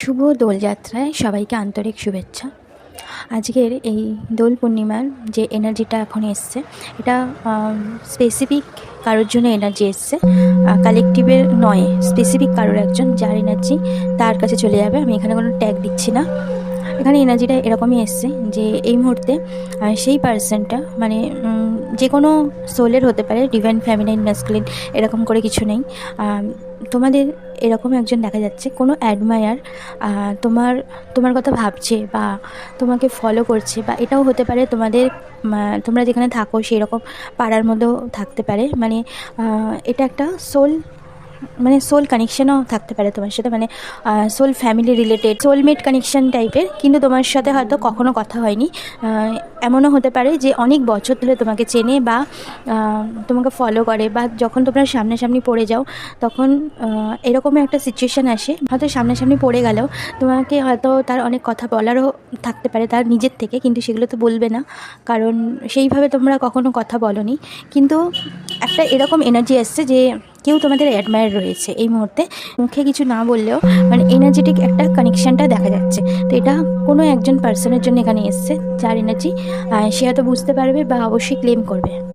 শুভ দোলযাত্রায় সবাইকে আন্তরিক শুভেচ্ছা। আজকের এই দোল পূর্ণিমার যে এনার্জিটা এখন এসছে, এটা স্পেসিফিক কারোর জন্য এনার্জি এসছে, কালেকটিভের নয়, স্পেসিফিক কারোর একজন যার এনার্জি তার কাছে চলে যাবে। আমি এখানে কোনো ট্যাগ দিচ্ছি না, এখানে এনার্জিটা এরকমই এসছে যে এই মুহূর্তে সেই পার্সনটা মানে যে কোনো সোলের হতে পারে, ডিভাইন ফেমিনাইন ম্যাসকুলিন এরকম করে কিছু নেই। তোমাদের এরকম একজন দেখা যাচ্ছে, কোনো অ্যাডমায়ার তোমার কথা ভাবছে বা তোমাকে ফলো করছে, বা এটাও হতে পারে তোমাদের তোমরা যেখানে থাকো সেই রকম পাড়ার মধ্যেও থাকতে পারে। মানে এটা একটা সোল কানেকশনও থাকতে পারে তোমার সাথে, মানে soul family related, soulmate connection টাইপের, কিন্তু তোমার সাথে হয়তো কখনো কথা হয়নি। এমনও হতে পারে যে অনেক বছর ধরে তোমাকে চেনে বা তোমাকে ফলো করে, বা যখন তোমরা সামনাসামনি পড়ে যাও তখন এরকম একটা সিচুয়েশান আসে, হয়তো সামনাসামনি পড়ে গেলেও তোমাকে হয়তো তার অনেক কথা বলারও থাকতে পারে তার নিজের থেকে, কিন্তু সেগুলো তো বলবে না কারণ সেইভাবে তোমরা কখনো কথা বলোনি। কিন্তু একটা এরকম এনার্জি আসছে যে কেউ তোমাদের অ্যাডমায়ার রয়েছে এই মুহূর্তে, মুখে কিছু না বললেও মানে এনার্জেটিক একটা কানেকশানটা দেখা যাচ্ছে। তো এটা কোনো একজন পার্সনের জন্য এখানে এসছে যার এনার্জি সে হয়তো বুঝতে পারবে বা অবশ্যই ক্লেম করবে।